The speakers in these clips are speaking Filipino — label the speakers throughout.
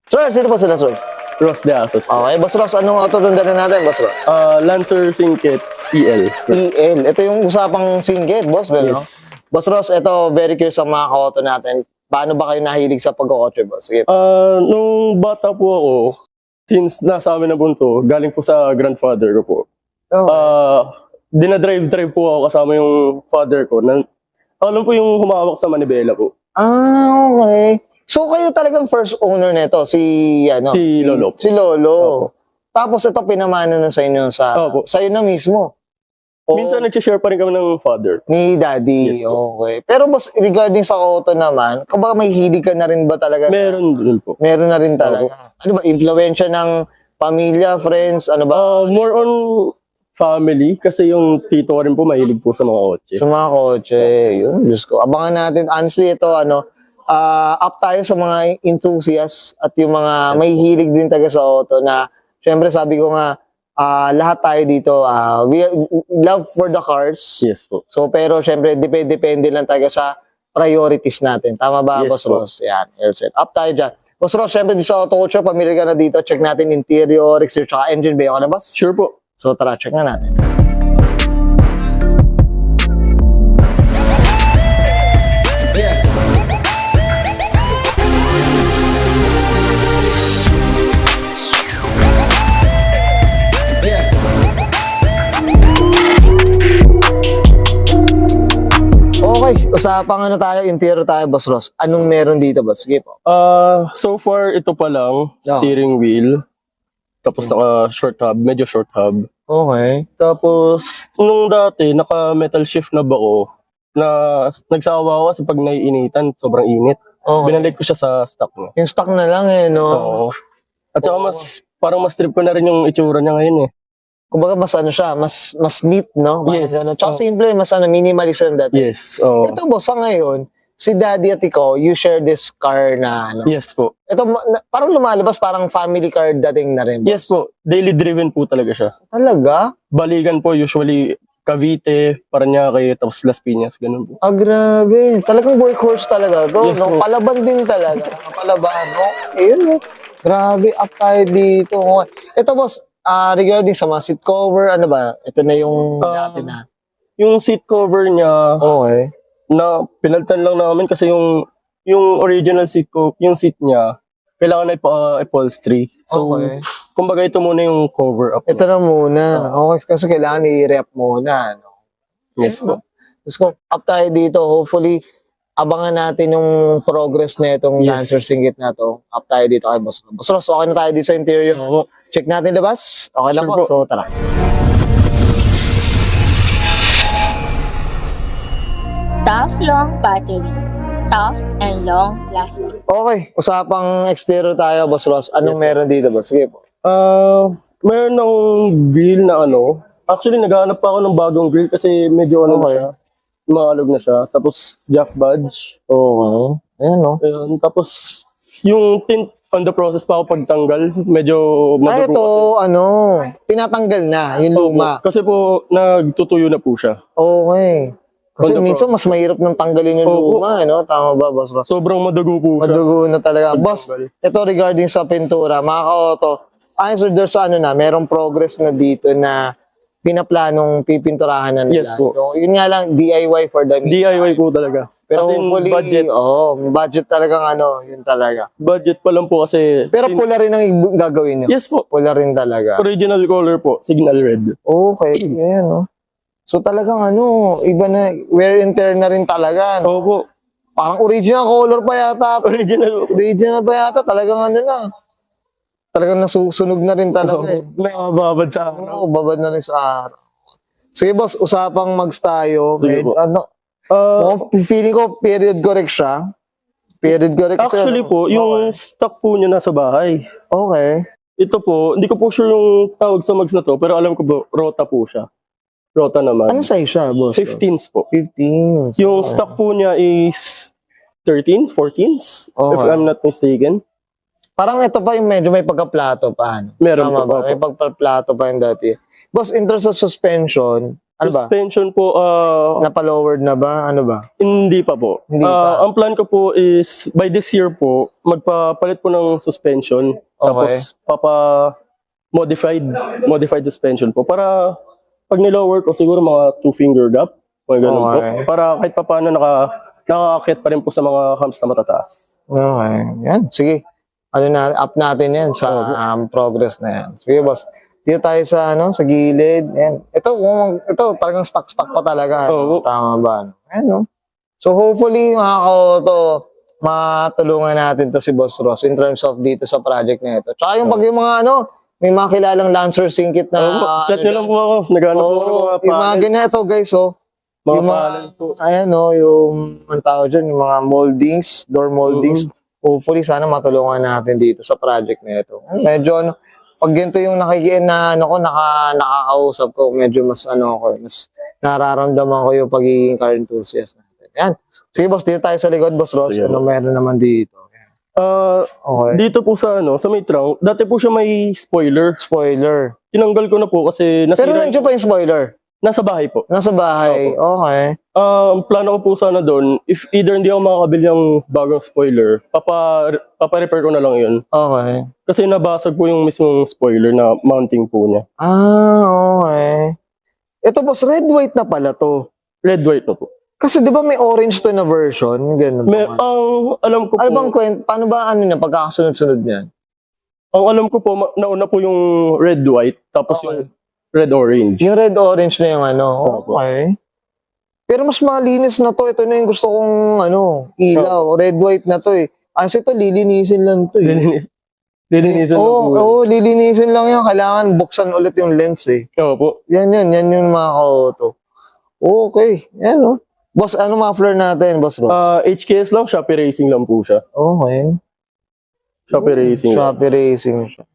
Speaker 1: Sir, sino po sila, sir?
Speaker 2: Ross de Asos.
Speaker 1: Okay, Boss Ross, anong auto tundan na natin, Boss Ross?
Speaker 2: Lancer Singket EL.
Speaker 1: EL. Ito yung usapang singkit, boss, gano'n?
Speaker 2: Yes.
Speaker 1: Boss Ross, ito, very curious sa mga auto natin. Paano ba kayo nahilig sa pagkakotse, boss? Sige.
Speaker 2: Nung bata po ako, since nasa amin na bunto, galing po sa grandfather ko po. Dinadrive-drive po ako kasama yung father ko. Alam po yung humawak sa manibela po.
Speaker 1: Okay. So, kayo talagang first owner nito, si
Speaker 2: Lolo.
Speaker 1: Si Lolo.
Speaker 2: Opo.
Speaker 1: Tapos ito pinamana na sa inyo
Speaker 2: Opo.
Speaker 1: sa'yo na mismo. O,
Speaker 2: Minsan nag-share pa rin kami ng father.
Speaker 1: ni Daddy.
Speaker 2: Yes, po.
Speaker 1: Okay. Pero boss, regarding sa auto naman, kumbaga may hilig ka na rin ba talaga?
Speaker 2: Meron din po.
Speaker 1: Meron na rin talaga. Ano ba, influensya ng pamilya, friends, ano ba?
Speaker 2: More on family kasi yung tito ko rin po mahilig po sa mga kotse.
Speaker 1: Sa mga kotse. Yun, Diyos ko. Abangan natin. Honestly, ito, up tayo sa mga enthusiasts at yung mga may hilig din taga sa auto na, syempre sabi ko nga, lahat tayo dito, we love for the cars.
Speaker 2: Yes po.
Speaker 1: So, pero syempre, depende lang taga sa priorities natin. Tama ba,
Speaker 2: Yes,
Speaker 1: Boss
Speaker 2: po.
Speaker 1: Ross? Yan, Elset. Up tayo dyan. Boss Ross, syempre, di sa auto culture, pamilya ka na dito. Check natin interior, exterior, tsaka engine bay. Okay na, boss?
Speaker 2: Sure po.
Speaker 1: So, tara, check na natin. Okay, usapang tayo, interior tayo, Boss Ross. Anong meron dito, boss? Sige po.
Speaker 2: So far, ito pa lang,
Speaker 1: Yeah.
Speaker 2: steering wheel. Tapos naka short hub, medyo short hub.
Speaker 1: Okay.
Speaker 2: Tapos, nung dati, naka metal shift na ako na nagsawa ako kasi pag naiinitan, sobrang init.
Speaker 1: Okay.
Speaker 2: Binalik ko siya sa stock niya.
Speaker 1: Yung stock na lang no?
Speaker 2: Oo. At saka
Speaker 1: Oo.
Speaker 2: parang mas trip ko na rin yung itsura niya ngayon eh.
Speaker 1: Kumbaga mas siya, mas neat, no? Parang
Speaker 2: Yes.
Speaker 1: ganun. Tsaka
Speaker 2: Oh.
Speaker 1: simple, mas minimalism dati.
Speaker 2: Yes, oo.
Speaker 1: Ito, boss, sa ngayon, si Daddy at ikaw, you share this car na,
Speaker 2: Yes po.
Speaker 1: Ito, parang lumalabas, parang family car dating na rin, boss.
Speaker 2: Yes po. Daily driven po talaga siya.
Speaker 1: Talaga?
Speaker 2: Balikan po usually Cavite, Parañaque, tapos Las Piñas, ganun po.
Speaker 1: Grabe. Talagang workhorse talaga to.
Speaker 2: Yes,
Speaker 1: no?
Speaker 2: po.
Speaker 1: Palaban din talaga. Palaban, no? Ayun, no? Grabe, up tayo dito. Okay. Ito, boss, regarding sa mga seat cover, ano ba? Ito na yung dati na.
Speaker 2: Yung seat cover niya,
Speaker 1: Okay.
Speaker 2: na pinalitan lang namin kasi yung original seat yung seat niya kailangan na upholstery. So,
Speaker 1: Okay.
Speaker 2: kumbaga ito muna yung cover up.
Speaker 1: Ito na muna. Okay, kasi kailangan i-rep muna. No?
Speaker 2: Yes po.
Speaker 1: Tapos kung up tayo dito, hopefully, abangan natin yung progress na itong
Speaker 2: Yes.
Speaker 1: Lancer Singit na to. Up tayo dito kay Boss. Boss Ross, okay na tayo dito sa interior.
Speaker 2: Oo.
Speaker 1: Check natin labas. Okay lang
Speaker 2: Sure
Speaker 1: po.
Speaker 2: po.
Speaker 1: So, tara.
Speaker 3: Tough long battery. Tough and long lasting.
Speaker 1: Okay, usapang exterior tayo, Boss Ross. Anong meron dito, Boss? Sige po.
Speaker 2: Meron ng grill na ano. Actually, naghahanap pa ako ng bagong grill kasi medyo ano na
Speaker 1: Okay.
Speaker 2: siya. Maalog na siya. Tapos, jack badge.
Speaker 1: Oo. Ayan, no?
Speaker 2: Ayun. Tapos, yung tint on the process pa ako pagtanggal. Medyo
Speaker 1: Ay, ito,
Speaker 2: madugo
Speaker 1: tinatanggal na, yung
Speaker 2: kasi.
Speaker 1: luma.
Speaker 2: Kasi po, nagtutuyo na po siya.
Speaker 1: Okay. Kasi
Speaker 2: On the
Speaker 1: minsan mas mahirap nang tanggalin yung
Speaker 2: Oo.
Speaker 1: luma, no? Tama ba, Boss Ross?
Speaker 2: Sobrang madugo po siya.
Speaker 1: Madugo na talaga. Boss,
Speaker 2: Pagtanggal.
Speaker 1: ito regarding sa pintura, mga ka-auto, sir, there's merong progress na dito na pinaplanong pipinturahan na nila.
Speaker 2: Yes po.
Speaker 1: So, yun nga lang, DIY for the
Speaker 2: DIY po talaga.
Speaker 1: Pero
Speaker 2: As in,
Speaker 1: hopefully, budget talagang yun talaga.
Speaker 2: budget pa lang po kasi.
Speaker 1: Pero pula rin ang gagawin nyo.
Speaker 2: Yes po.
Speaker 1: Pula rin talaga.
Speaker 2: Original color po, signal red.
Speaker 1: Okay, yan, no? So talagang iba na, wear and tear na rin talaga. No?
Speaker 2: Opo.
Speaker 1: Parang original color pa yata.
Speaker 2: Original.
Speaker 1: Original pa yata, talagang na. Talagang nasusunog na rin talaga eh.
Speaker 2: Nakababad sa araw.
Speaker 1: Oo, babad na rin sa araw. Sige boss, usapang mags tayo.
Speaker 2: Sige po.
Speaker 1: Feeling ko period correct siya. Period correct siya.
Speaker 2: Actually po, yung stock po niya nasa bahay.
Speaker 1: Okay.
Speaker 2: Ito po, hindi ko po sure yung tawag sa mags na to, pero alam ko po, rota po siya. Rota naman.
Speaker 1: Ano size siya, boss?
Speaker 2: 15s po.
Speaker 1: 15.
Speaker 2: Yung stock po niya is 13, 14s, if
Speaker 1: Okay.
Speaker 2: I'm not mistaken.
Speaker 1: Parang ito pa yung medyo may pagka-plato pa. Ano?
Speaker 2: Meron
Speaker 1: Tama
Speaker 2: po,
Speaker 1: ba?
Speaker 2: opo.
Speaker 1: May pagka-plato pa yung dati. Boss, in terms of suspension, Ano ba?
Speaker 2: Suspension po,
Speaker 1: Napa-lowered na ba? Ano ba?
Speaker 2: hindi pa po.
Speaker 1: Hindi pa.
Speaker 2: Ang plan ko po is, by this year po, magpapalit po ng suspension.
Speaker 1: Okay.
Speaker 2: Tapos, modified suspension po. Para, pag nilower ko, siguro mga 2-finger gap. Mga ganun po.
Speaker 1: Okay.
Speaker 2: Para kahit pa paano nakakakit pa rin po sa mga humps na matataas.
Speaker 1: Okay. Yan, sige. Up natin yan sa progress na yan. Sige, boss. Dito tayo sa gilid. Yan. Ito talagang stuck pa talaga.
Speaker 2: Oo.
Speaker 1: Tama ba? Ayan, no? So hopefully mga ka-auto, matulungan natin to si Boss Ross in terms of dito sa project na ito. Tsaka yung pag yung mga may mga kilalang Lancer singkit na
Speaker 2: Chat nyo lang po ako. Nagano po ako ng mga
Speaker 1: yung mga ganyan ito guys,
Speaker 2: Mga
Speaker 1: yung mga,
Speaker 2: panel po.
Speaker 1: ayan yung ang tawag dyan, yung mga moldings, door moldings. Hopefully, sana matulungan natin dito sa project na ito. Medyo, pag ganito yung nakakausap ko, medyo mas mas nararamdaman ko yung pagiging car enthusiast natin. Yan. Sige, boss, dito tayo sa likod, Boss Ross.
Speaker 2: Sige.
Speaker 1: Ano meron naman dito? Okay.
Speaker 2: Dito po sa may trunk, dati po siya may spoiler.
Speaker 1: Spoiler.
Speaker 2: Tinanggal ko na po kasi
Speaker 1: Pero
Speaker 2: nasira.
Speaker 1: nandiyan pa yung spoiler.
Speaker 2: Nasa bahay po.
Speaker 1: Nasa bahay. Okay.
Speaker 2: Ang plano ko po sana doon, if either hindi ako makakabili ng bagong spoiler, papa-repair ko na lang yun.
Speaker 1: Okay.
Speaker 2: Kasi nabasag po yung mismong spoiler na mounting po niya.
Speaker 1: Okay. Ito, boss, red white na pala to.
Speaker 2: Red white na po.
Speaker 1: Kasi di ba may orange to na version? Ganun
Speaker 2: May,
Speaker 1: ba?
Speaker 2: ang alam ko po,
Speaker 1: Ano bang kwento? Paano ba pagkakasunod-sunod niyan?
Speaker 2: ang alam ko po, nauna po yung red white, tapos
Speaker 1: Okay.
Speaker 2: yung red orange.
Speaker 1: Yung red-orange na yung
Speaker 2: Opo.
Speaker 1: Okay. Pero mas malinis na to. Ito na yung gusto kong ilaw. Red-white na to eh. Kasi ito, lilinisin lang to eh.
Speaker 2: Lilinisan lang po.
Speaker 1: Oo, lilinisin lang yan. Kailangan buksan ulit yung lens eh.
Speaker 2: Oo po.
Speaker 1: Yan yung mga ka-auto. Okay. Yan Boss, muffler natin, Boss Ross?
Speaker 2: HKS lang, Shopee Racing lang po siya.
Speaker 1: Okay.
Speaker 2: Shopee Racing.
Speaker 1: Shopee Racing siya.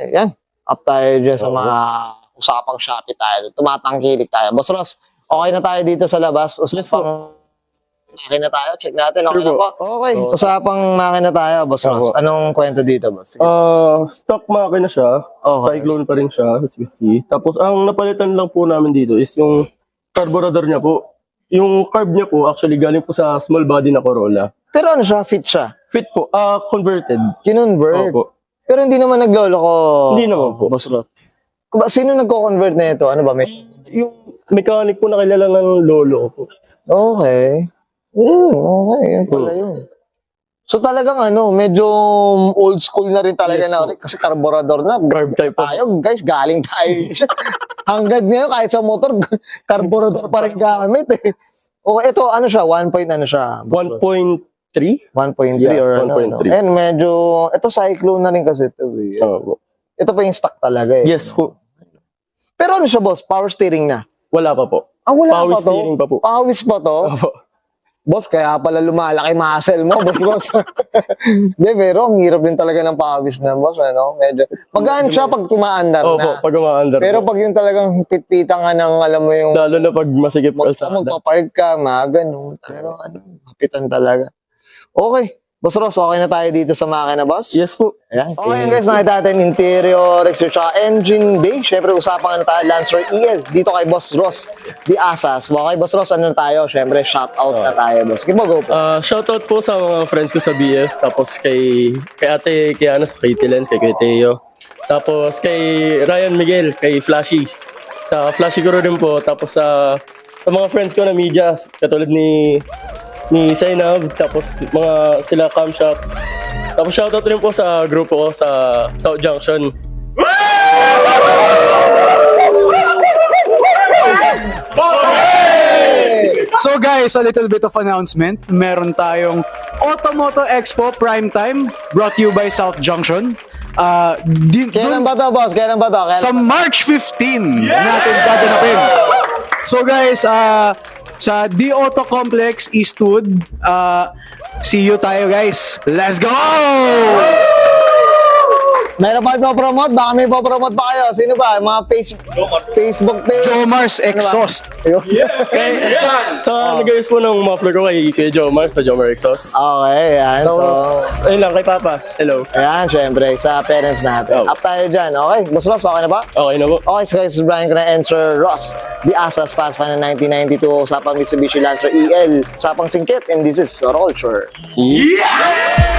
Speaker 1: Yan. Up tayo dyan sa mga usapang Shopee tayo. Tumatangkilik tayo. Boss Ross, okay na tayo dito sa labas. Usapang makina tayo. Check natin. Okay na po. Okay. Usapang makina tayo, Boss Ross. Anong kwento dito, Boss? Sige.
Speaker 2: Stock makina siya.
Speaker 1: Okay.
Speaker 2: Cyclone pa rin siya. As you see. Tapos ang napalitan lang po namin dito is yung carburetor niya po. Yung carb niya po actually galing po sa small body na Corolla.
Speaker 1: Pero siya? Fit siya?
Speaker 2: Fit po. Converted.
Speaker 1: Kinonvert?
Speaker 2: Opo.
Speaker 1: Pero hindi naman nagloloko.
Speaker 2: Hindi naman po.
Speaker 1: Boss Ross. Sino nagko-convert na ito? Ano ba?
Speaker 2: Yung mechanic po na kilala ng lolo ko po.
Speaker 1: Okay. Okay. Yan pala yun. So talagang medyo old school na rin talaga
Speaker 2: Yes,
Speaker 1: na. Kasi carburetor na.
Speaker 2: Carb type po.
Speaker 1: Tayo, guys, galing tayo. Hanggang ngayon, kahit sa motor, carburetor pa rin gamit eh. Okay, ito, siya? 1 point, siya?
Speaker 2: 1.3?
Speaker 1: 1.3
Speaker 2: Yeah,
Speaker 1: or
Speaker 2: 1.3.
Speaker 1: And medyo, ito cyclone na rin kasi ito eh.
Speaker 2: Opo.
Speaker 1: Ito pa yung stock talaga eh.
Speaker 2: Yes po.
Speaker 1: Pero siya, boss? Power steering na?
Speaker 2: Wala pa po.
Speaker 1: Wala
Speaker 2: Power
Speaker 1: pa to?
Speaker 2: steering pa po.
Speaker 1: Pawis pa to?
Speaker 2: Opo.
Speaker 1: Boss, kaya pala lumalaki muscle mo, boss. Hindi, pero ang hirap din talaga ng pawis na, boss, Medyo, magaan siya pag tumaandar
Speaker 2: Opo,
Speaker 1: na.
Speaker 2: pag umaandar
Speaker 1: Pero
Speaker 2: po.
Speaker 1: pag yung talagang pitpitan ka ng, alam mo yung,
Speaker 2: Lalo na pag masigip kalsada.
Speaker 1: magpapark ka, ganun. Talagang, kapitan talaga. Okay. Boss Ross, okay na tayo dito sa makina, boss?
Speaker 2: Yes po.
Speaker 1: Ayan. Okay guys, nakita natin interior, exterior, tsaka engine bay. Siyempre, usapan tayo Lancer EL dito kay Boss Ross, the Asas. Okay, Boss Ross, ano na tayo? Siyempre, shout out na tayo, boss. Give mo, go po.
Speaker 2: Shoutout po sa mga friends ko sa BF. Tapos kay ate, kay kay Tilens, kay Teo. Tapos kay Ryan Miguel, kay Flashy. Sa Flashy ko rin po. Tapos sa mga friends ko na media, katulad ni Zainab, tapos mga sila Camshop. Tapos shoutout rin po sa grupo ko sa South Junction.
Speaker 4: So guys, a little bit of announcement. Meron tayong Automoto Expo Primetime brought to you by South Junction.
Speaker 1: Kailan ba to, boss? Kailan ba to?
Speaker 4: Sa March 15 natin gaganapin. So guys, sa D Auto Complex Eastwood, see you tayo guys. Let's go!
Speaker 1: Meron pa ipopromote? Baka may ipopromote pa kayo. Sino ba? Mga Facebook page?
Speaker 4: Jomars Exhaust.
Speaker 1: Ayun.
Speaker 2: Sa nag-ayos po ng muffler ko kay Jomar, sa Jomar Exhaust.
Speaker 1: Okay, yan. So,
Speaker 2: Ayun lang, kay Papa. Hello.
Speaker 1: ayan, syempre, sa parents natin.
Speaker 2: Oh.
Speaker 1: Up tayo dyan. Okay, Boss Ross, okay na ba?
Speaker 2: Okay na po.
Speaker 1: Okay, so guys, Brian Cana and Sir Ross. The Asas pass pa ng 1992. Usapang Mitsubishi Lancer EL. Usapang Singkit. And this is Culture.
Speaker 2: Yeah!